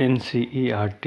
NCERT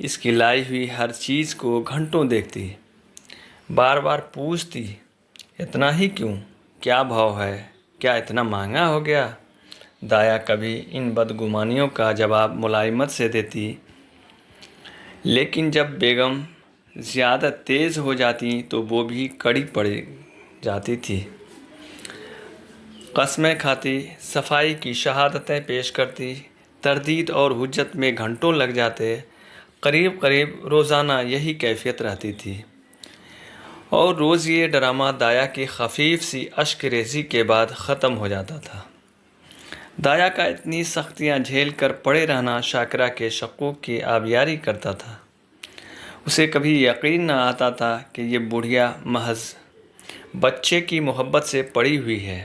اس کی لائی ہوئی ہر چیز کو گھنٹوں دیکھتی، بار بار پوچھتی، اتنا ہی کیوں؟ کیا بھاؤ ہے؟ کیا اتنا مہنگا ہو گیا؟ دایا کبھی ان بدگمانیوں کا جواب ملائمت سے دیتی، لیکن جب بیگم زیادہ تیز ہو جاتی تو وہ بھی کڑی پڑ جاتی تھی، قسمیں کھاتی، صفائی کی شہادتیں پیش کرتی، تردید اور حجت میں گھنٹوں لگ جاتے۔ قریب قریب روزانہ یہی کیفیت رہتی تھی، اور روز یہ ڈرامہ دایا کی خفیف سی اشک ریزی کے بعد ختم ہو جاتا تھا۔ دایا کا اتنی سختیاں جھیل کر پڑے رہنا شاکرہ کے شقوق کی آبیاری کرتا تھا۔ اسے کبھی یقین نہ آتا تھا کہ یہ بڑھیا محض بچے کی محبت سے پڑی ہوئی ہے۔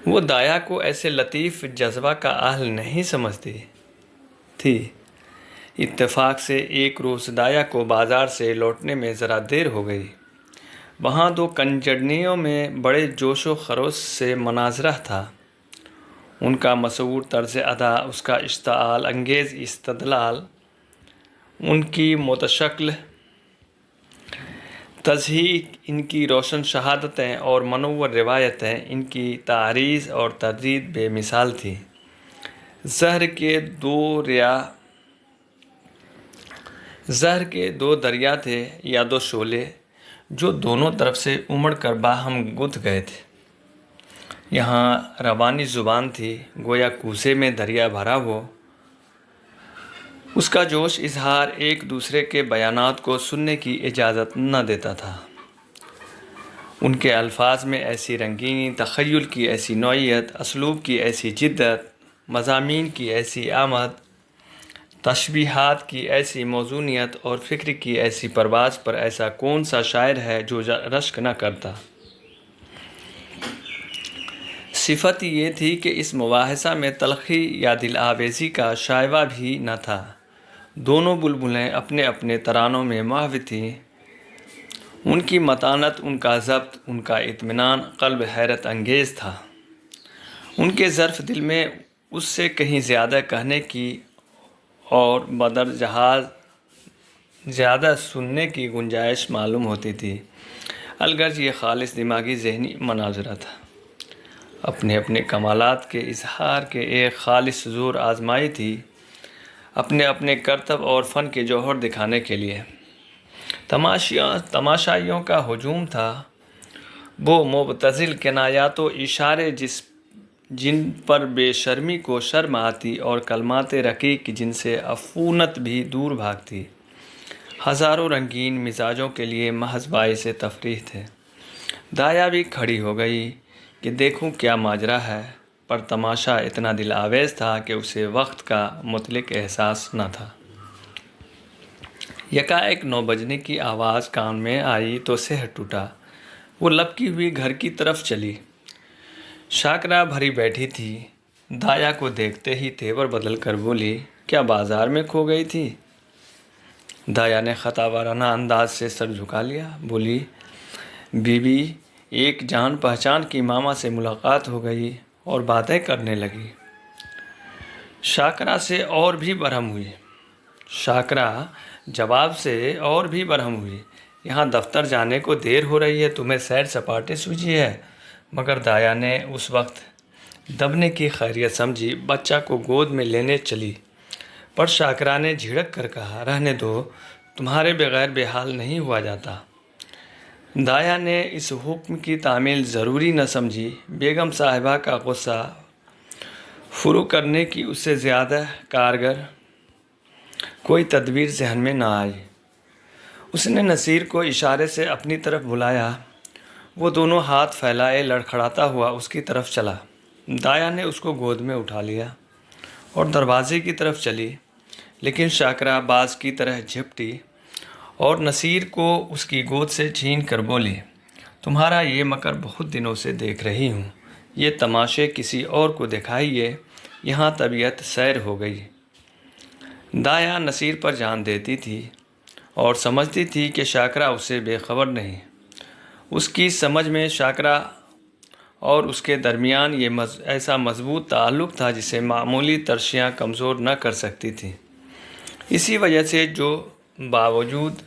وہ دایا کو ایسے لطیف جذبہ کا اہل نہیں سمجھتی تھی۔ اتفاق سے ایک روز دایا کو بازار سے لوٹنے میں ذرا دیر ہو گئی۔ وہاں دو کنجڑنیوں میں بڑے جوش و خروش سے مناظرہ تھا۔ ان کا مسحور طرز ادا، اس کا اشتعال انگیز استدلال، ان کی متشکل تضحیک، ان کی روشن شہادتیں اور منور روایتیں، ان کی تعریض اور تردید بے مثال تھی۔ زہر کے دو دریا تھے یا دو شعلے جو دونوں طرف سے امڑ کر باہم گتھ گئے تھے۔ یہاں روانی زبان تھی، گویا کوزے میں دریا بھرا ہو۔ اس کا جوش اظہار ایک دوسرے کے بیانات کو سننے کی اجازت نہ دیتا تھا۔ ان کے الفاظ میں ایسی رنگینی، تخیل کی ایسی نوعیت، اسلوب کی ایسی جدت، مضامین کی ایسی آمد، تشبیہات کی ایسی موزونیت اور فکر کی ایسی پرواز پر ایسا کون سا شاعر ہے جو رشک نہ کرتا؟ صفت یہ تھی کہ اس مباحثہ میں تلخی یا دل آویزی کا شائبہ بھی نہ تھا۔ دونوں بلبلیں اپنے اپنے ترانوں میں محو تھیں۔ ان کی متانت، ان کا ضبط، ان کا اطمینان قلب حیرت انگیز تھا۔ ان کے ظرف دل میں اس سے کہیں زیادہ کہنے کی اور بدرجہاز زیادہ سننے کی گنجائش معلوم ہوتی تھی، الغرض یہ خالص دماغی ذہنی مناظرہ تھا، اپنے اپنے کمالات کے اظہار کے ایک خالص زور آزمائی تھی، اپنے اپنے کرتب اور فن کے جوہر دکھانے کے لیے۔ تماشائیوں کا ہجوم تھا، وہ مبتذل کنایات و اشارے جن پر بے شرمی کو شرم آتی، اور کلمات رقیق جن سے عفونت بھی دور بھاگتی، ہزاروں رنگین مزاجوں کے لیے محض باعث تفریح تھے۔ دایا بھی کھڑی ہو گئی کہ دیکھوں کیا ماجرا ہے، پر تماشا اتنا دل آویز تھا کہ اسے وقت کا مطلق احساس نہ تھا۔ یکایک 9 بجنے کی آواز کان میں آئی تو سحر ٹوٹا۔ وہ لپکی ہوئی گھر کی طرف چلی۔ شاکرہ بھری بیٹھی تھی، دایا کو دیکھتے ہی تیور بدل کر بولی، کیا بازار میں کھو گئی تھی؟ دایا نے خطا وارانہ انداز سے سر جھکا لیا، بولی، بی بی، ایک جان پہچان کی ماما سے ملاقات ہو گئی اور باتیں کرنے لگی۔ شاکرہ سے اور بھی برہم ہوئی۔ شاکرہ جواب سے اور بھی برہم ہوئی، یہاں دفتر جانے کو دیر ہو رہی ہے، تمہیں سیر سپاٹے سوجھی ہے؟ مگر دایا نے اس وقت دبنے کی خیریت سمجھی، بچہ کو گود میں لینے چلی، پر شاکرہ نے جھڑک کر کہا، رہنے دو، تمہارے بغیر بے حال نہیں ہوا جاتا۔ دایا نے اس حکم کی تعمیل ضروری نہ سمجھی۔ بیگم صاحبہ کا غصہ فرو کرنے کی اس سے زیادہ کارگر کوئی تدبیر ذہن میں نہ آئی۔ اس نے نصیر کو اشارے سے اپنی طرف بلایا۔ وہ دونوں ہاتھ پھیلائے لڑکھڑاتا ہوا اس کی طرف چلا۔ دایا نے اس کو گود میں اٹھا لیا اور دروازے کی طرف چلی، لیکن شاکرہ باز کی طرح جھپٹی اور نصیر کو اس کی گود سے چھین کر بولی، تمہارا یہ مکر بہت دنوں سے دیکھ رہی ہوں، یہ تماشے کسی اور کو دکھائیے، یہاں طبیعت سیر ہو گئی۔ دایا نصیر پر جان دیتی تھی اور سمجھتی تھی کہ شاکرہ اس سے بے خبر نہیں۔ اس کی سمجھ میں شاکرہ اور اس کے درمیان یہ ایسا مضبوط تعلق تھا جسے معمولی ترشیاں کمزور نہ کر سکتی تھیں۔ اسی وجہ سے جو باوجود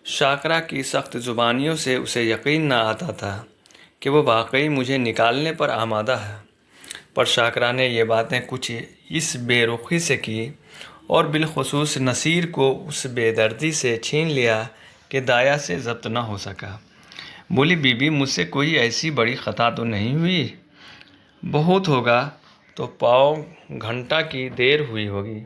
شاکرا کی سخت زبانیوں سے اسے یقین نہ آتا تھا کہ وہ واقعی مجھے نکالنے پر آمادہ ہے، پر شاکرا نے یہ باتیں کچھ اس بے رخی سے کی اور بالخصوص نصیر کو اس بے دردی سے چھین لیا کہ دایا سے ضبط نہ ہو سکا۔ بولی بی بی مجھ سے کوئی ایسی بڑی خطا تو نہیں ہوئی؟ بہت ہوگا تو پاؤ گھنٹہ کی دیر ہوئی ہوگی،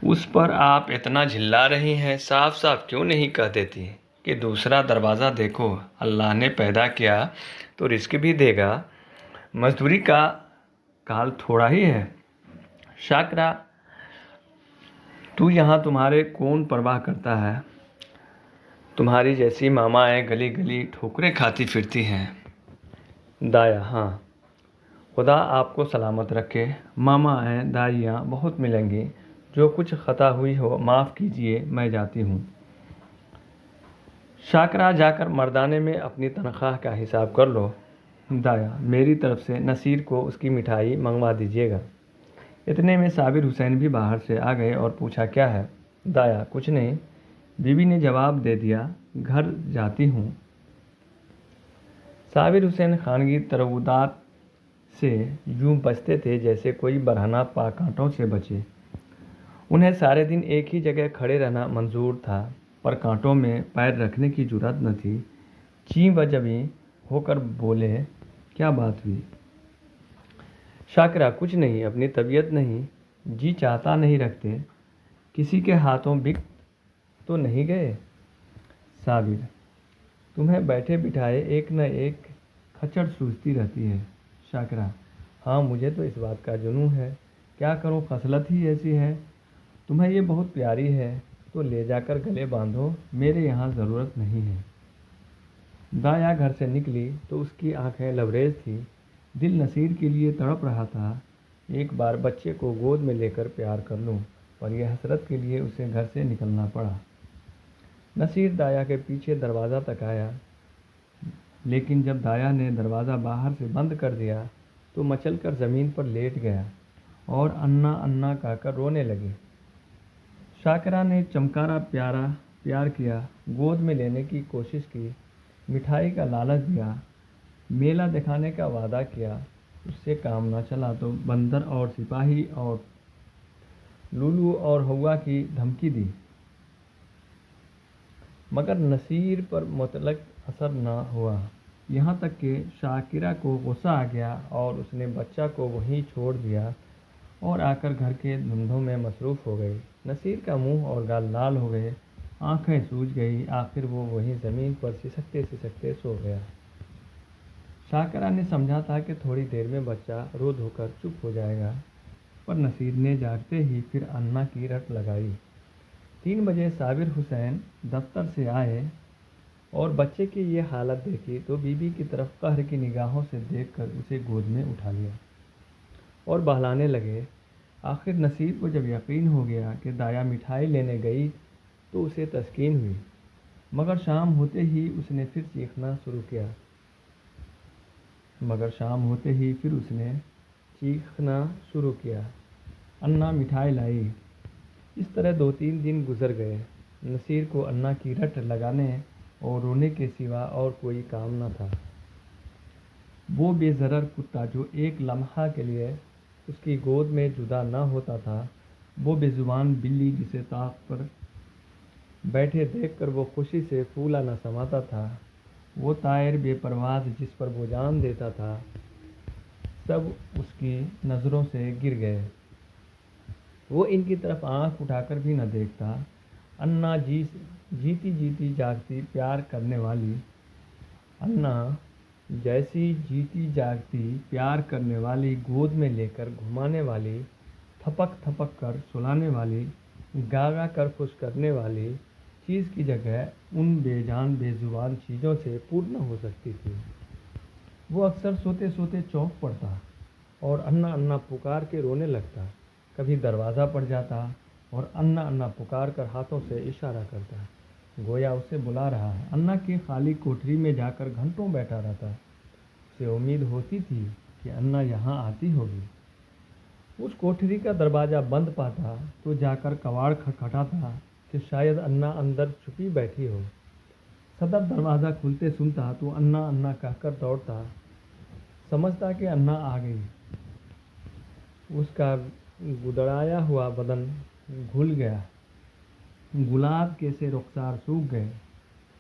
اس پر آپ اتنا جھلا رہی ہیں، صاف صاف کیوں نہیں کہہ دیتی کہ دوسرا دروازہ دیکھو، اللہ نے پیدا کیا تو رزق بھی دے گا، مزدوری کا کال تھوڑا ہی ہے۔ شاکرا تو یہاں تمہارے کون پرواہ کرتا ہے؟ تمہاری جیسی مامائیں گلی گلی ٹھوکریں کھاتی پھرتی ہیں۔ دایا ہاں، خدا آپ کو سلامت رکھے، مامائیں دائیاں بہت ملیں گی، جو کچھ خطا ہوئی ہو معاف کیجیے، میں جاتی ہوں۔ شاکرا جا کر مردانے میں اپنی تنخواہ کا حساب کر لو۔ دایا میری طرف سے نصیر کو اس کی مٹھائی منگوا دیجیے گا۔ اتنے میں صابر حسین بھی باہر سے آ گئے اور پوچھا کیا ہے؟ دایا کچھ نہیں، بی بی نے جواب دے دیا، گھر جاتی ہوں۔ صابر حسین خانگی ترودات سے یوں بچتے تھے جیسے کوئی برہنہ پا کانٹوں سے بچے۔ انہیں سارے دن ایک ہی جگہ کھڑے رہنا منظور تھا، پر کانٹوں میں پیر رکھنے کی جرأت نہ تھی۔ چیں بجویں ہو کر بولے کیا بات ہوئی؟ شاکرا کچھ نہیں، اپنی طبیعت نہیں، جی چاہتا نہیں رکھتے، کسی کے ہاتھوں بک تو نہیں گئے؟ صابر تمہیں بیٹھے بٹھائے ایک نہ ایک کھچڑ سوچتی رہتی ہے۔ شاکرا ہاں مجھے تو اس بات کا جنون ہے، کیا کروں، خصلت ہی ایسی ہے۔ تمہیں یہ بہت پیاری ہے تو لے جا کر گلے باندھو، میرے یہاں ضرورت نہیں ہے۔ دایا گھر سے نکلی تو اس کی آنکھیں لبریز تھیں، دل نصیر کے لیے تڑپ رہا تھا، ایک بار بچے کو گود میں لے کر پیار کر لوں، پر یہ حسرت کے لیے اسے گھر سے نکلنا پڑا۔ نصیر دایا کے پیچھے دروازہ تک آیا، لیکن جب دایا نے دروازہ باہر سے بند کر دیا تو مچل کر زمین پر لیٹ گیا اور انا انا کہہ کر رونے لگی۔ شاکرا نے چمکارا پیار کیا، گود میں لینے کی کوشش کی، مٹھائی کا لالچ دیا، میلہ دکھانے کا وعدہ کیا، اس سے کام نہ چلا تو بندر اور سپاہی اور لولو اور ہوا کی دھمکی دی، مگر نصیر پر مطلق اثر نہ ہوا، یہاں تک کہ شاکرا کو غصہ آ گیا اور اس نے بچہ کو وہیں چھوڑ دیا اور آ کر گھر کے دھندوں میں مصروف ہو گئی۔ نصیر کا منہ اور گال لال ہو گئے، آنکھیں سوج گئی، آخر وہ وہیں زمین پر سسکتے سسکتے سو گیا۔ شاکرا نے سمجھا تھا کہ تھوڑی دیر میں بچہ رو دھو کر چپ ہو جائے گا، پر نصیر نے جاگتے ہی پھر انا کی رٹ لگائی۔ 3 بجے صابر حسین دفتر سے آئے اور بچے کی یہ حالت دیکھی تو بی بی کی طرف قہر کی نگاہوں سے دیکھ کر اسے گود میں اٹھا لیا اور بہلانے لگے۔ آخر نصیر کو جب یقین ہو گیا کہ دایا مٹھائی لینے گئی تو اسے تسکین ہوئی، مگر شام ہوتے ہی اس نے پھر چیخنا شروع کیا۔ انا مٹھائی لائی۔ اس طرح 2-3 دن گزر گئے۔ نصیر کو انا کی رٹ لگانے اور رونے کے سوا اور کوئی کام نہ تھا۔ وہ بے ضرر کتا جو ایک لمحہ کے لیے اس کی گود میں جدا نہ ہوتا تھا، وہ بے زبان بلی جسے طاق پر بیٹھے دیکھ کر وہ خوشی سے پھولا نہ سماتا تھا، وہ طائر بے پرواز جس پر وہ جان دیتا تھا، سب اس کی نظروں سے گر گئے۔ وہ ان کی طرف آنکھ اٹھا کر بھی نہ دیکھتا۔ انا جیتی جیتی جاگتی پیار کرنے والی، انا جیسی جیتی جاگتی پیار کرنے والی، گود میں لے کر گھمانے والی، تھپک تھپک کر سلانے والی، گاگا کر خوش کرنے والی چیز کی جگہ ان بے جان بے زبان چیزوں سے پر نہ ہو سکتی تھی۔ وہ اکثر سوتے سوتے چونک پڑتا اور انا انا پکار کے رونے لگتا، کبھی دروازہ پڑ جاتا اور انا انا پکار کر ہاتھوں سے اشارہ کرتا، گویا اسے بلا رہا ہے۔ انا کی خالی کوٹری میں جا کر گھنٹوں بیٹھا رہتا، اسے امید ہوتی تھی کہ انا یہاں آتی ہوگی۔ اس کوٹھری کا دروازہ بند پاتا تو جا کر کواڑ کھٹکھٹاتا کہ شاید انا اندر چھپی بیٹھی ہو۔ صدر دروازہ کھلتے سنتا تو انا انا کہہ کر دوڑتا، سمجھتا کہ انا آ گئی۔ اس کا گدڑایا ہوا بدن گھل گیا، گلاب کے سے رخسار سوکھ گئے۔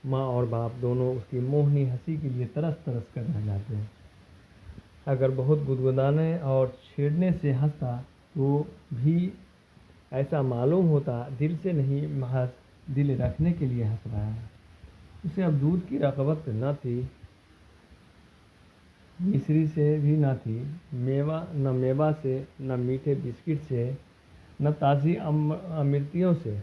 ماں اور باپ دونوں اس کی موہنی ہنسی کے لیے ترس ترس کر رہ جاتے۔ اگر بہت گدگدانے اور چھیڑنے سے ہنستا تو بھی ایسا معلوم ہوتا دل سے نہیں، محض دل رکھنے کے لیے ہنس رہا ہے۔ اسے اب دودھ کی رغبت نہ تھی، مصری سے بھی نہ تھی، نہ میوہ سے، نہ میٹھے بسکٹ سے، نہ تازی امرتیوں سے۔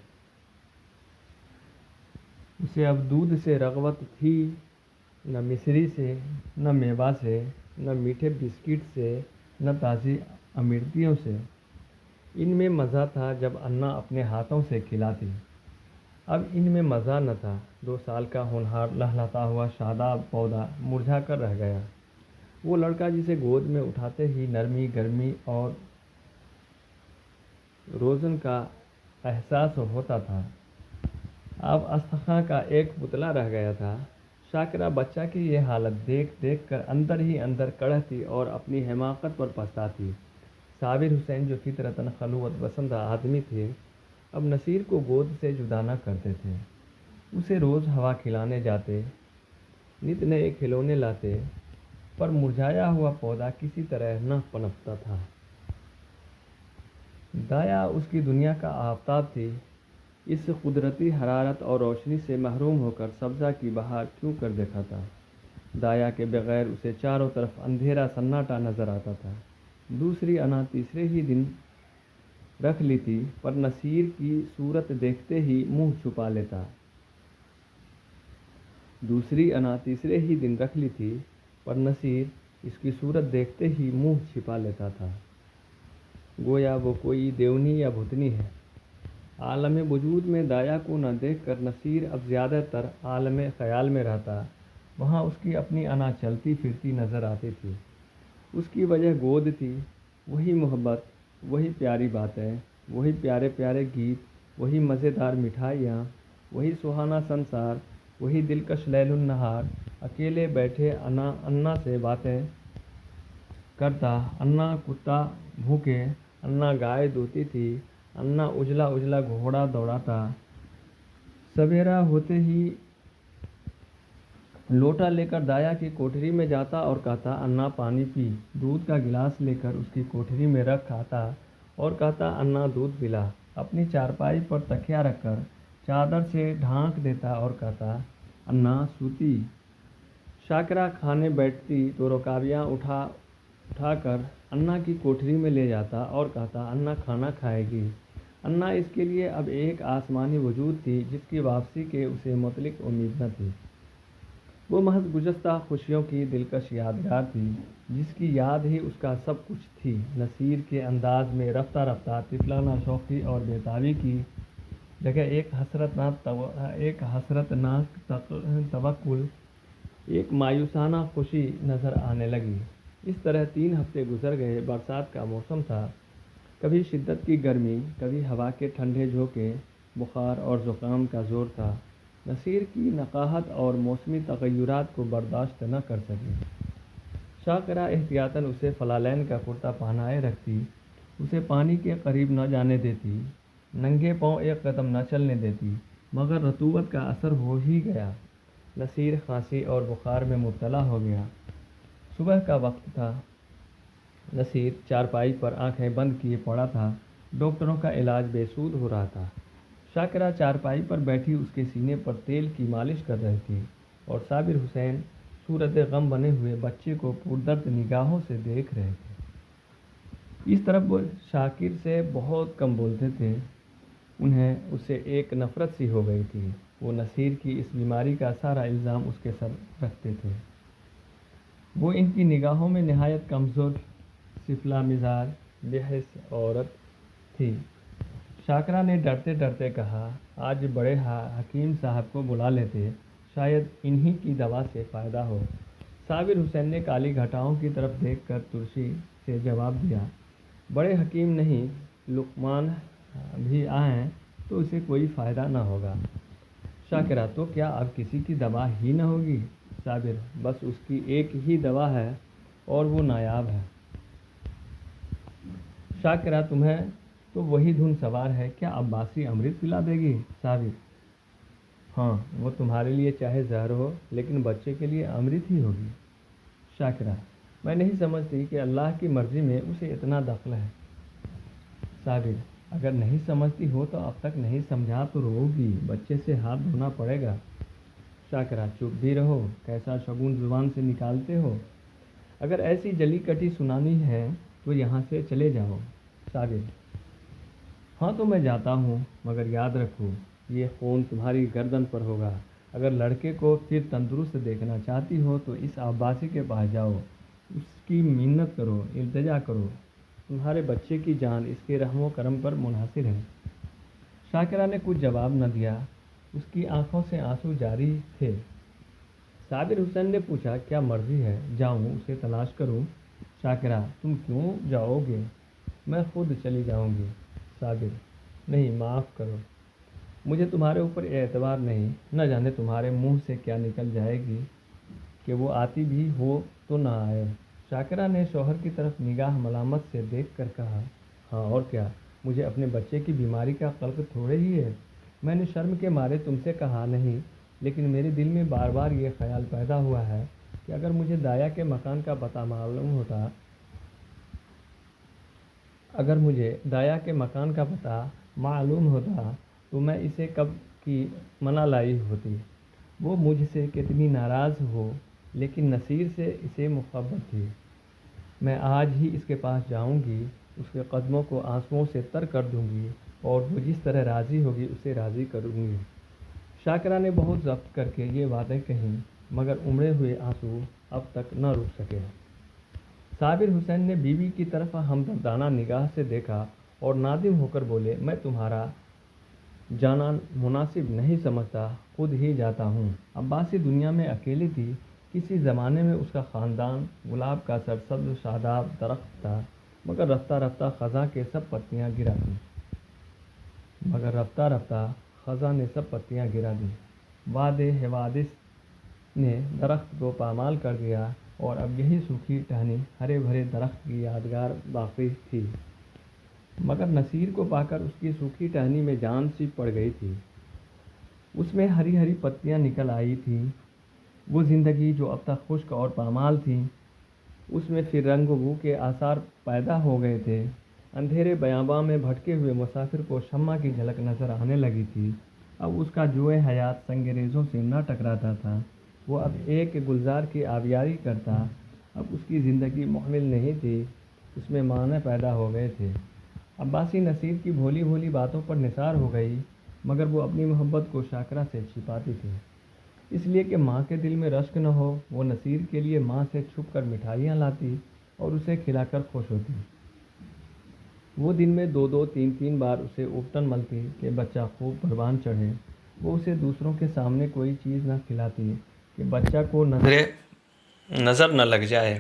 اسے اب دودھ سے رغبت تھی، نہ مصری سے، نہ میوہ سے، نہ میٹھے بسکٹ سے، نہ تازی امرتیوں سے۔ ان میں مزہ تھا جب انا اپنے ہاتھوں سے کھلاتی، اب ان میں مزہ نہ تھا۔ 2 سال کا ہونہار لہلہاتا ہوا شاداب پودا مرجھا کر رہ گیا۔ وہ لڑکا جسے گود میں اٹھاتے ہی نرمی، گرمی اور روزن کا احساس ہوتا تھا، اب استخوان کا ایک پتلا رہ گیا تھا۔ شاکرہ بچہ کی یہ حالت دیکھ دیکھ کر اندر ہی اندر کڑھتی اور اپنی حماقت پر پچھتاتی۔ صابر حسین جو فطرتاً خلوت پسند آدمی تھے، اب نصیر کو گود سے جدا نہ کرتے تھے۔ اسے روز ہوا کھلانے جاتے، نت نئے کھلونے لاتے، پر مرجھایا ہوا پودا کسی طرح نہ پنپتا تھا۔ دایا اس کی دنیا کا آفتاب تھی، اس قدرتی حرارت اور روشنی سے محروم ہو کر سبزہ کی بہار کیوں کر دکھاتا۔ دایا کے بغیر اسے چاروں طرف اندھیرا سناٹا نظر آتا تھا۔ دوسری انا تیسرے ہی دن رکھ لی تھی، پر نصیر کی صورت دیکھتے ہی منہ چھپا لیتا۔ دوسری انا تیسرے ہی دن رکھ لی تھی، پر نصیر اس کی صورت دیکھتے ہی منہ چھپا لیتا تھا، گویا وہ کوئی دیونی یا بھوتنی ہے۔ عالم وجود میں دایا کو نہ دیکھ کر نصیر اب زیادہ تر عالم خیال میں رہتا۔ وہاں اس کی اپنی انا چلتی پھرتی نظر آتی تھی۔ اس کی وجہ گود تھی، وہی محبت، وہی پیاری باتیں، وہی پیارے پیارے گیت، وہی مزیدار مٹھائیاں، وہی سہانا سنسار، وہی دلکش لیل النہار۔ اکیلے بیٹھے انا سے باتیں کرتا، انا کتا بھونکے، انا گائے دھوتی تھی، انا اجلا اجلا گھوڑا دوڑاتا۔ سویرا ہوتے ہی لوٹا لے کر دایا کی کوٹھری میں جاتا اور کہتا، انا پانی پی۔ دودھ کا گلاس لے کر اس کی کوٹھری میں رکھ آتا اور کہتا، انا دودھ پلا۔ اپنی چارپائی پر تکیہ رکھ کر چادر سے ڈھانک دیتا اور کہتا، انا سوتی۔ شاکرہ کھانے بیٹھتی تو رکابیاں اٹھا کر انا کی کوٹھری میں لے جاتا اور کہتا، انا کھانا کھائے گی۔ انا اس کے لیے اب ایک آسمانی وجود تھی جس کی واپسی کے اسے مطلق امید نہ تھی۔ وہ محض گزشتہ خوشیوں کی دلکش یادگار تھی، جس کی یاد ہی اس کا سب کچھ تھی۔ نصیر کے انداز میں رفتہ رفتہ طفلانہ شوخی اور بےتابی کی جگہ ایک حسرتناک توکل، ایک مایوسانہ خوشی نظر آنے لگی۔ اس طرح 3 ہفتے گزر گئے۔ برسات کا موسم تھا، کبھی شدت کی گرمی، کبھی ہوا کے ٹھنڈے جھونکے، بخار اور زکام کا زور تھا۔ نصیر کی نقاہت اور موسمی تغیرات کو برداشت نہ کر سکی۔ شاکرہ احتیاطاً اسے فلالین کا کرتا پہنائے رکھتی، اسے پانی کے قریب نہ جانے دیتی، ننگے پاؤں ایک قدم نہ چلنے دیتی، مگر رطوبت کا اثر ہو ہی گیا۔ نصیر کھانسی اور بخار میں مبتلا ہو گیا۔ صبح کا وقت تھا، نصیر چارپائی پر آنکھیں بند کیے پڑا تھا، ڈاکٹروں کا علاج بے سود ہو رہا تھا۔ شاکرہ چارپائی پر بیٹھی اس کے سینے پر تیل کی مالش کر رہی تھی اور صابر حسین صورت غم بنے ہوئے بچے کو پردرد نگاہوں سے دیکھ رہے تھے۔ اس طرف وہ شاکر سے بہت کم بولتے تھے، انہیں اس سے ایک نفرت سی ہو گئی تھی۔ وہ نصیر کی اس بیماری کا سارا الزام اس کے سر رکھتے تھے۔ وہ ان کی نگاہوں میں نہایت کمزور، سفلا مزاج، بے حس عورت تھی۔ شاکرہ نے ڈرتے ڈرتے کہا، آج بڑے حکیم صاحب کو بلا لیتے، شاید انہی کی دوا سے فائدہ ہو۔ صابر حسین نے کالی گھٹاؤں کی طرف دیکھ کر ترشی سے جواب دیا، بڑے حکیم نہیں لقمان بھی آئیں تو اسے کوئی فائدہ نہ ہوگا۔ شاکرہ تو کیا اب کسی کی دوا ہی نہ ہوگی؟ صابر بس اس کی ایک ہی دوا ہے اور وہ نایاب ہے۔ شاکرہ تمہیں تو وہی دھن سوار ہے، کیا عباسی امرت پلا دے گی؟ صابر ہاں، وہ تمہارے لیے چاہے زہر ہو لیکن بچے کے لیے امرت ہی ہوگی۔ شاکرہ میں نہیں سمجھتی کہ اللہ کی مرضی میں اسے اتنا دخل ہے۔ صابر اگر نہیں سمجھتی ہو تو اب تک نہیں سمجھا تو رو گی، بچے سے ہاتھ دھونا پڑے گا۔ شاکرہ چپ بھی رہو، کیسا شگون زبان سے نکالتے ہو، اگر ایسی جلی کٹی سنانی ہے تو یہاں سے چلے جاؤ۔ صابر ہاں تو میں جاتا ہوں، مگر یاد رکھو یہ خون تمہاری گردن پر ہوگا۔ اگر لڑکے کو پھر تندرست دیکھنا چاہتی ہو تو اس عباسی کے پاس جاؤ، اس کی منت کرو، التجا کرو، تمہارے بچے کی جان اس کے رحم و کرم پر منحصر ہے۔ شاکرہ نے کچھ جواب نہ دیا، اس کی آنکھوں سے آنسو جاری تھے۔ صابر حسین نے پوچھا کیا مرضی ہے جاؤں اسے تلاش کروں؟ شاکرہ تم کیوں جاؤ گے؟ میں خود چلی جاؤں گی۔ صابر نہیں، معاف کرو، مجھے تمہارے اوپر اعتبار نہیں، نہ جانے تمہارے منہ سے کیا نکل جائے گی کہ وہ آتی بھی ہو تو نہ آئے۔ شاکرہ نے شوہر کی طرف نگاہ ملامت سے دیکھ کر کہا ہاں اور کیا، مجھے اپنے بچے کی بیماری کا قلق تھوڑے ہی ہے۔ میں نے شرم کے مارے تم سے کہا نہیں، لیکن میرے دل میں بار بار یہ خیال پیدا ہوا ہے کہ اگر مجھے دایا کے مکان کا پتہ معلوم ہوتا تو میں اسے کب کی منع لائی ہوتی۔ وہ مجھ سے کتنی ناراض ہو لیکن نصیر سے اسے محبت تھی۔ میں آج ہی اس کے پاس جاؤں گی، اس کے قدموں کو آنسوؤں سے تر کر دوں گی اور وہ جس طرح راضی ہوگی اسے راضی کروں گی۔ شاکرہ نے بہت ضبط کر کے یہ باتیں کہیں مگر امڑے ہوئے آنسو اب تک نہ رک سکے۔ صابر حسین نے بیوی کی طرف ہمدردانہ نگاہ سے دیکھا اور نادم ہو کر بولے میں تمہارا جانا مناسب نہیں سمجھتا، خود ہی جاتا ہوں۔ عباسی دنیا میں اکیلی تھی، کسی زمانے میں اس کا خاندان گلاب کا سرسبز شاداب درخت تھا، مگر رفتہ رفتہ خزاں کے سب پتیاں گرا دیں۔ وعدے حوادث نے درخت کو پامال کر دیا اور اب یہی سوکھی ٹہنی ہرے بھرے درخت کی یادگار باقی تھی، مگر نصیر کو پا کر اس کی سوکھی ٹہنی میں جان سی پڑ گئی تھی۔ اس میں ہری ہری پتیاں نکل آئی تھیں، وہ زندگی جو اب تک خشک اور پامال تھی اس میں پھر رنگ و بو کے آثار پیدا ہو گئے تھے۔ اندھیرے بیاباں میں بھٹکے ہوئے مسافر کو شمع کی جھلک نظر آنے لگی تھی۔ اب اس کا جوئے حیات سنگ ریزوں سے نہ ٹکراتا تھا، وہ اب ایک گلزار کی آبیاری کرتا۔ اب اس کی زندگی محمل نہیں تھی، اس میں معنی پیدا ہو گئے تھے۔ عباسی نصیر کی بھولی بھولی باتوں پر نثار ہو گئی، مگر وہ اپنی محبت کو شاکرہ سے چھپاتی تھی، اس لیے کہ ماں کے دل میں رشک نہ ہو۔ وہ نصیر کے لیے ماں سے چھپ کر مٹھائیاں لاتی اور اسے کھلا کر خوش ہوتی۔ وہ دن میں 2-3 بار اسے اپٹن ملتی کہ بچہ خوب پروان چڑھے۔ وہ اسے دوسروں کے سامنے کوئی چیز نہ کھلاتی کہ بچہ کو نظر نہ لگ جائے،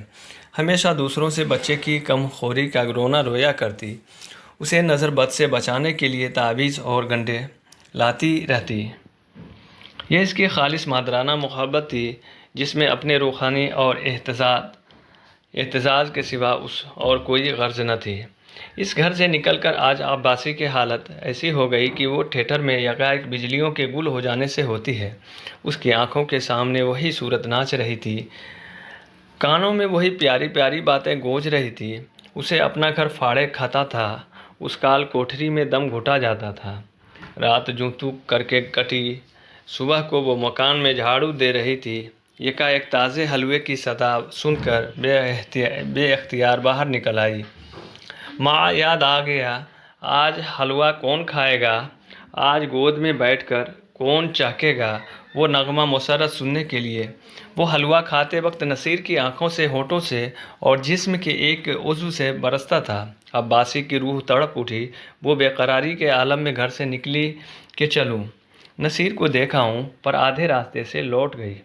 ہمیشہ دوسروں سے بچے کی کم خوری کا رونا رویا کرتی، اسے نظر بد سے بچانے کے لیے تعویذ اور گنڈے لاتی رہتی۔ یہ اس کی خالص مادرانہ محبت تھی جس میں اپنے روحانی اور اعتزاز کے سوا اور کوئی غرض نہ تھی۔ اس گھر سے نکل کر آج عباسی کی حالت ایسی ہو گئی کہ وہ تھیٹر میں یکایک بجلیوں کے گل ہو جانے سے ہوتی ہے۔ اس کی آنکھوں کے سامنے وہی صورت ناچ رہی تھی، کانوں میں وہی پیاری پیاری باتیں گونج رہی تھی۔ اسے اپنا گھر پھاڑے کھاتا تھا، اس کال کوٹھری میں دم گھٹا جاتا تھا۔ رات جوں توں کر کے کٹی، صبح کو وہ مکان میں جھاڑو دے رہی تھی، یکایک تازے حلوے کی صدا سن کر بے اختیار باہر نکل آئی۔ ماں یاد آ گیا، آج حلوہ کون کھائے گا، آج گود میں بیٹھ کر کون چاکے گا وہ نغمہ مسرت سننے کے لیے۔ وہ حلوہ کھاتے وقت نصیر کی آنکھوں سے، ہونٹوں سے اور جسم کے ایک عضو سے برستا تھا۔ عباسی کی روح تڑپ اٹھی، وہ بے قراری کے عالم میں گھر سے نکلی کہ چلوں، نصیر کو دیکھ آؤں، پر آدھے راستے سے لوٹ گئی۔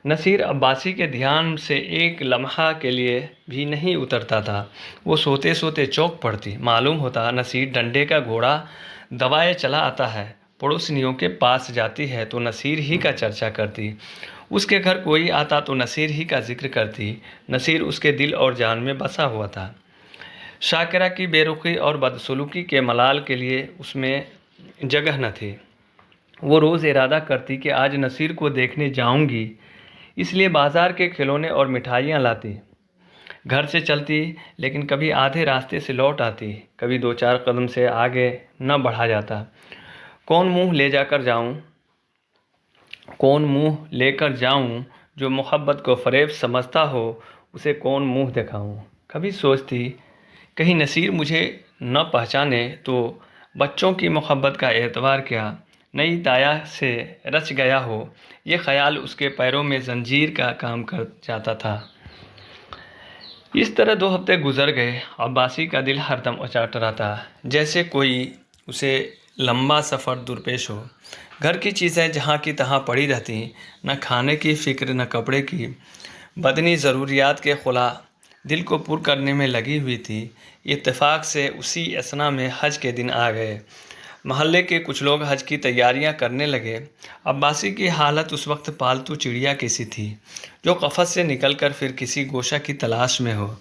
نصیر عباسی کے دھیان سے ایک لمحہ کے لیے بھی نہیں اترتا تھا۔ وہ سوتے سوتے چوک پڑتی۔ معلوم ہوتا نصیر ڈنڈے کا گھوڑا دوائے چلا آتا ہے۔ پڑوسنیوں کے پاس جاتی ہے تو نصیر ہی کا چرچا کرتی، اس کے گھر کوئی آتا تو نصیر ہی کا ذکر کرتی۔ نصیر اس کے دل اور جان میں بسا ہوا تھا۔ شاکرہ کی بے رخی اور بدسلوکی کے ملال کے لیے اس میں جگہ نہ تھی۔ وہ روز ارادہ کرتی کہ آج نصیر کو دیکھنے جاؤں گی، اس لیے بازار کے کھلونے اور مٹھائیاں لاتی۔ گھر سے چلتی لیکن کبھی آدھے راستے سے لوٹ آتی، کبھی 2-4 قدم سے آگے نہ بڑھا جاتا۔ کون منہ لے کر جاؤں جو محبت کو فریب سمجھتا ہو، اسے کون منہ دکھاؤں۔ کبھی سوچتی کہیں نصیر مجھے نہ پہچانے تو بچوں کی محبت کا اعتبار کیا، نئی دایا سے رچ گیا ہو۔ یہ خیال اس کے پیروں میں زنجیر کا کام کر جاتا تھا۔ اس طرح 2 ہفتے گزر گئے۔ عباسی کا دل ہر دم اچاٹ رہا تھا، جیسے کوئی اسے لمبا سفر درپیش ہو۔ گھر کی چیزیں جہاں کی تہاں پڑی رہتی، نہ کھانے کی فکر نہ کپڑے کی۔ بدنی ضروریات کے خلا دل کو پر کرنے میں لگی ہوئی تھی۔ اتفاق سے اسی اثنا میں حج کے دن آ گئے۔ محلے کے کچھ لوگ حج کی تیاریاں کرنے لگے۔ عباسی کی حالت اس وقت پالتو چڑیا کی سی تھی جو قفس سے نکل کر پھر کسی گوشہ کی تلاش میں ہو۔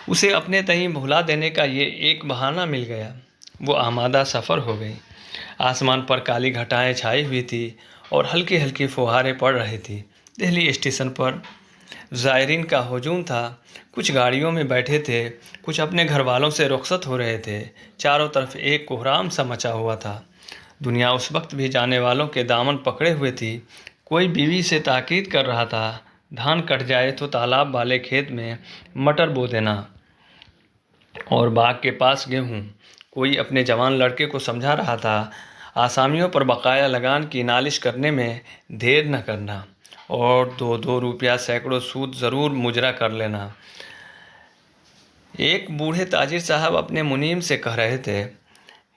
اسے اپنے تئیں بھلا دینے کا یہ ایک بہانہ مل گیا۔ وہ آمادہ سفر ہو گئی۔ آسمان پر کالی گھٹائیں چھائی ہوئی تھی اور ہلکی ہلکی فوہاریں پڑ رہی تھی۔ دہلی اسٹیشن پر زائرین کا ہجوم تھا۔ کچھ گاڑیوں میں بیٹھے تھے، کچھ اپنے گھر والوں سے رخصت ہو رہے تھے۔ چاروں طرف ایک کوہرام سا مچا ہوا تھا۔ دنیا اس وقت بھی جانے والوں کے دامن پکڑے ہوئے تھی۔ کوئی بیوی سے تاکید کر رہا تھا، دھان کٹ جائے تو تالاب والے کھیت میں مٹر بو دینا اور باغ کے پاس گیہوں۔ کوئی اپنے جوان لڑکے کو سمجھا رہا تھا، آسامیوں پر بقایا لگان کی نالش کرنے میں دیر نہ کرنا اور 2-2 روپیہ سینکڑوں سود ضرور مجرا کر لینا۔ ایک بوڑھے تاجر صاحب اپنے منیم سے کہہ رہے تھے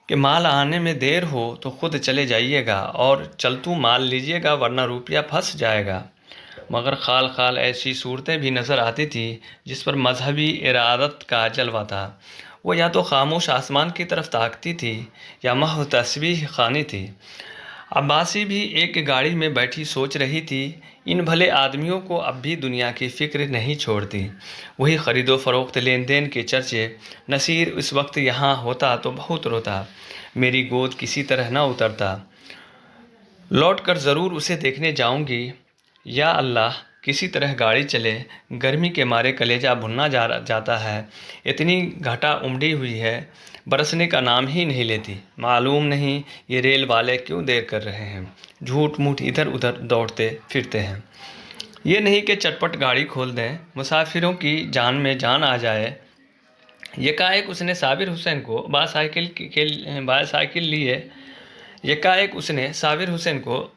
کہ مال آنے میں دیر ہو تو خود چلے جائیے گا اور چلتو مال لیجیے گا ورنہ روپیہ پھنس جائے گا۔ مگر خال خال ایسی صورتیں بھی نظر آتی تھیں جس پر مذہبی ارادت کا جلوہ تھا۔ وہ یا تو خاموش آسمان کی طرف تاکتی تھی یا محض تسبیح خوانی تھی۔ عباسی بھی ایک گاڑی میں بیٹھی سوچ رہی تھی، ان بھلے آدمیوں کو اب بھی دنیا کی فکر نہیں چھوڑتی۔ وہی خرید و فروخت، لین دین کے چرچے۔ نصیر اس وقت یہاں ہوتا تو بہت روتا، میری گود کسی طرح نہ اترتا۔ لوٹ کر ضرور اسے دیکھنے جاؤں گی۔ یا اللہ، کسی طرح گاڑی چلے، گرمی کے مارے کلیجہ بھننا جاتا ہے۔ اتنی گھٹا امڑی ہوئی ہے، برسنے کا نام ہی نہیں لیتی۔ معلوم نہیں یہ ریل والے کیوں دیر کر رہے ہیں، جھوٹ موٹ ادھر ادھر دوڑتے پھرتے ہیں۔ یہ نہیں کہ چٹپٹ گاڑی کھول دیں، مسافروں کی جان میں جان آ جائے۔ یکایک اس نے صابر حسین کو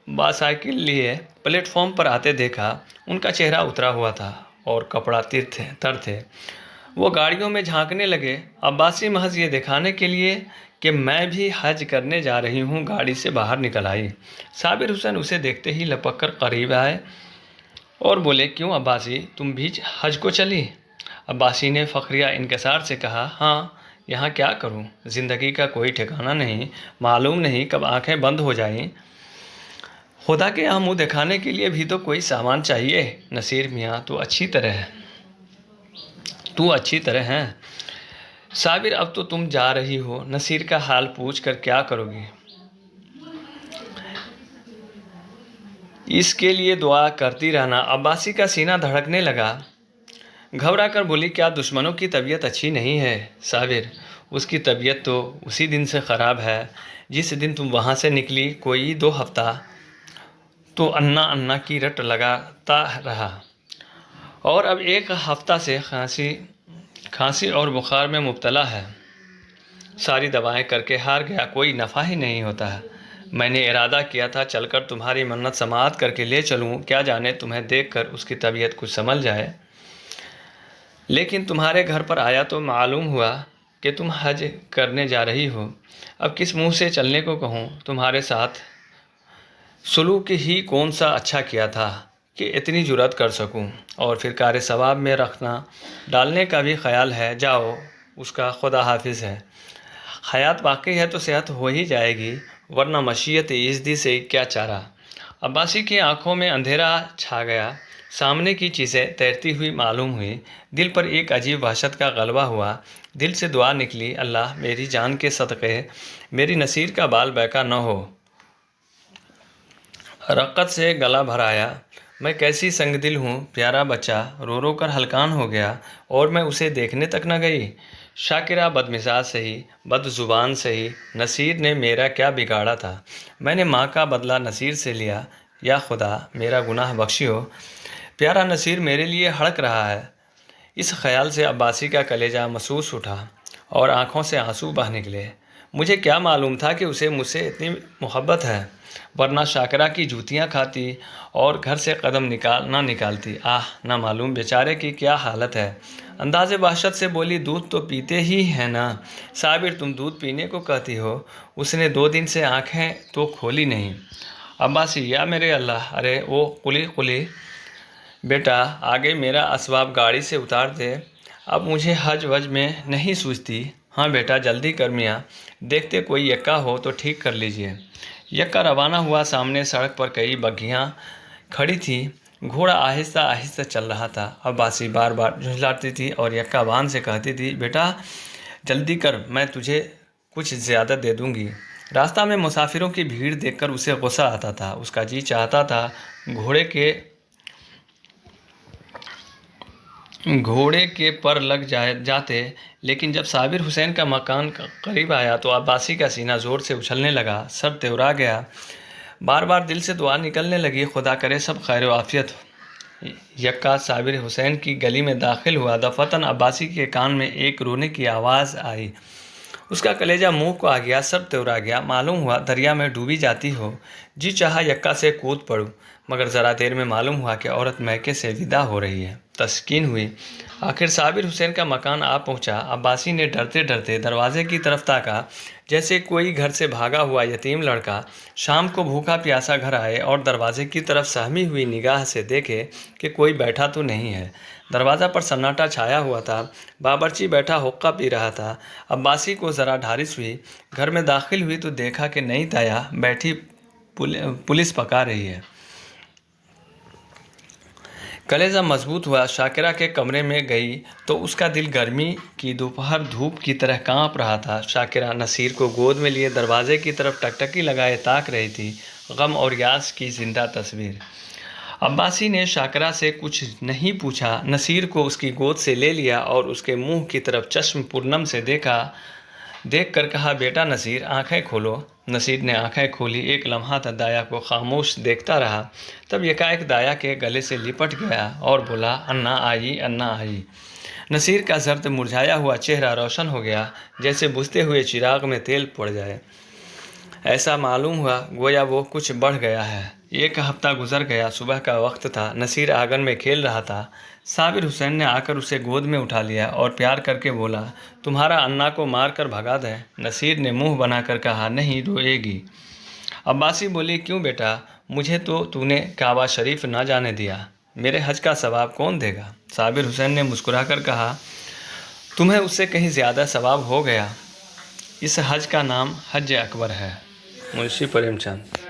باسائیکل لیے پلیٹ فارم پر آتے دیکھا۔ ان کا چہرہ اترا ہوا تھا اور کپڑا تر تھے۔ وہ گاڑیوں میں جھانکنے لگے۔ عباسی محض یہ دکھانے کے لیے کہ میں بھی حج کرنے جا رہی ہوں گاڑی سے باہر نکل آئی۔ صابر حسین اسے دیکھتے ہی لپک کر قریب آئے اور بولے، کیوں عباسی، تم بھی حج کو چلی؟ عباسی نے فخریہ انکسار سے کہا، ہاں، یہاں کیا کروں، زندگی کا کوئی ٹھکانہ نہیں، معلوم نہیں کب آنکھیں بند ہو جائیں۔ خدا کے یہاں منہ دکھانے کے لیے بھی تو کوئی سامان چاہیے۔ نصیر میاں، تو اچھی طرح ہیں۔ صابر، اب تو تم جا رہی ہو، نصیر کا حال پوچھ کر کیا کرو گی؟ اس کے لیے دعا کرتی رہنا۔ عباسی کا سینہ دھڑکنے لگا۔ گھبرا کر بولی، کیا دشمنوں کی طبیعت اچھی نہیں ہے؟ صابر، اس کی طبیعت تو اسی دن سے خراب ہے جس دن تم وہاں سے نکلی۔ کوئی 2 ہفتہ تو انا کی رٹ لگاتا رہا اور اب 1 ہفتہ سے کھانسی اور بخار میں مبتلا ہے۔ ساری دوائیں کر کے ہار گیا، کوئی نفع ہی نہیں ہوتا ہے۔ میں نے ارادہ کیا تھا چل کر تمہاری منت سماعت کر کے لے چلوں، کیا جانے تمہیں دیکھ کر اس کی طبیعت کچھ سنبھل جائے۔ لیکن تمہارے گھر پر آیا تو معلوم ہوا کہ تم حج کرنے جا رہی ہو۔ اب کس منہ سے چلنے کو کہوں؟ تمہارے ساتھ سلوک ہی کون سا اچھا کیا تھا کہ اتنی جرأت کر سکوں، اور پھر کار ثواب میں رکھنا ڈالنے کا بھی خیال ہے۔ جاؤ، اس کا خدا حافظ ہے۔ حیات باقی ہے تو صحت ہو ہی جائے گی، ورنہ مشیت ایزدی سے کیا چارہ۔ عباسی کی آنکھوں میں اندھیرا چھا گیا، سامنے کی چیزیں تیرتی ہوئی معلوم ہوئی، دل پر ایک عجیب وحشت کا غلبہ ہوا، دل سے دعا نکلی، اللہ میری جان کے صدقے میری نصیر کا بال بیکا نہ ہو۔ رقت سے گلا بھر آیا، میں کیسی سنگ دل ہوں، پیارا بچہ رو رو کر ہلکان ہو گیا، اور میں اسے دیکھنے تک نہ گئی۔ شاکرہ بدمزاج سہی، بد زبان سہی، نصیر نے میرا کیا بگاڑا تھا؟ میں نے ماں کا بدلہ نصیر سے لیا، یا خدا میرا گناہ بخشیو، پیارا نصیر میرے لیے ہڑک رہا ہے۔ اس خیال سے عباسی کا کلیجہ محسوس اٹھا اور آنکھوں سے آنسو بہہ نکلے۔ مجھے کیا معلوم تھا کہ اسے مجھ سے اتنی محبت ہے، ورنہ شاکرہ کی جوتیاں کھاتی اور گھر سے قدم نہ نکالتی۔ نہ معلوم بیچارے کی کیا حالت ہے۔ انداز وحشت سے بولی، دودھ تو پیتے ہی ہیں نا صابر، تم دودھ پینے کو کہتی ہو؟ اس نے 2 دن سے آنکھیں تو کھولی نہیں۔ عباسی، یا میرے اللہ، ارے او قلی بیٹا، آگے میرا اسباب گاڑی سے اتار دے، اب مجھے حج وج میں نہیں سوجتی۔ ہاں بیٹا جلدی کر میاں، دیکھتے کوئی یکا ہو تو ٹھیک کر لیجیے۔ یکا روانہ ہوا، سامنے سڑک پر کئی بگھیاں کھڑی تھیں، گھوڑا آہستہ آہستہ چل رہا تھا۔ عباسی بار بار جھنجھلاتی تھی اور یکا بان سے کہتی تھی، بیٹا جلدی کر، میں تجھے کچھ زیادہ دے دوں گی۔ راستہ میں مسافروں کی بھیڑ دیکھ کر اسے غصہ آتا تھا، اس کا جی چاہتا تھا گھوڑے کے پر لگ جاتے، لیکن جب صابر حسین کا مکان قریب آیا تو عباسی کا سینہ زور سے اچھلنے لگا، سر تیورا گیا، بار بار دل سے دعا نکلنے لگی، خدا کرے سب خیر و عافیت ہو۔ یکا صابر حسین کی گلی میں داخل ہوا، دفعتاً عباسی کے کان میں ایک رونے کی آواز آئی، اس کا کلیجہ منہ کو آ گیا، سر تیورا گیا، معلوم ہوا دریا میں ڈوبی جاتی ہو۔ جی چاہا یکا سے کود پڑوں، مگر ذرا دیر میں معلوم ہوا کہ عورت میکے سے ودا ہو رہی ہے۔ تسکین ہوئی، آخر صابر حسین کا مکان آ پہنچا۔ عباسی نے ڈرتے ڈرتے دروازے کی طرف تاکا، جیسے کوئی گھر سے بھاگا ہوا یتیم لڑکا شام کو بھوکا پیاسا گھر آئے اور دروازے کی طرف سہمی ہوئی نگاہ سے دیکھے کہ کوئی بیٹھا تو نہیں ہے۔ دروازہ پر سناٹا چھایا ہوا تھا، باورچی بیٹھا حقہ پی رہا تھا۔ عباسی کو ذرا ڈھارس ہوئی، گھر میں داخل ہوئی تو دیکھا کہ نئی دایا بیٹھی پولیس پکا رہی ہے۔ کلیجہ مضبوط ہوا، شاکرہ کے کمرے میں گئی تو اس کا دل گرمی کی دوپہر دھوپ کی طرح کانپ رہا تھا۔ شاکرہ نصیر کو گود میں لیے دروازے کی طرف ٹکٹکی لگائے تاک رہی تھی، غم اور یاس کی زندہ تصویر۔ عباسی نے شاکرہ سے کچھ نہیں پوچھا، نصیر کو اس کی گود سے لے لیا اور اس کے منہ کی طرف چشم پرنم سے دیکھ کر کہا، بیٹا نصیر آنکھیں کھولو۔ نصیر نے آنکھیں کھولی، ایک لمحہ تک دایا کو خاموش دیکھتا رہا، تب یکایک دایا کے گلے سے لپٹ گیا اور بولا، انا آئی، انا آئی۔ نصیر کا زرد مرجھایا ہوا چہرہ روشن ہو گیا، جیسے بجھتے ہوئے چراغ میں تیل پڑ جائے۔ ایسا معلوم ہوا گویا وہ کچھ بڑھ گیا ہے۔ 1 ہفتہ گزر گیا، صبح کا وقت تھا، نصیر آنگن میں کھیل رہا تھا۔ صابر حسین نے آ کر اسے گود میں اٹھا لیا اور پیار کر کے بولا، تمہارا انا کو مار کر بھگا دیں؟ نصیر نے منہ بنا کر کہا، نہیں، روئے گی۔ عباسی بولی، کیوں بیٹا، مجھے تو نے کعبہ شریف نہ جانے دیا، میرے حج کا ثواب کون دے گا؟ صابر حسین نے مسکرا کر کہا، تمہیں اس سے کہیں زیادہ ثواب ہو گیا، اس حج کا نام حج اکبر ہے۔ منشی پریم چند۔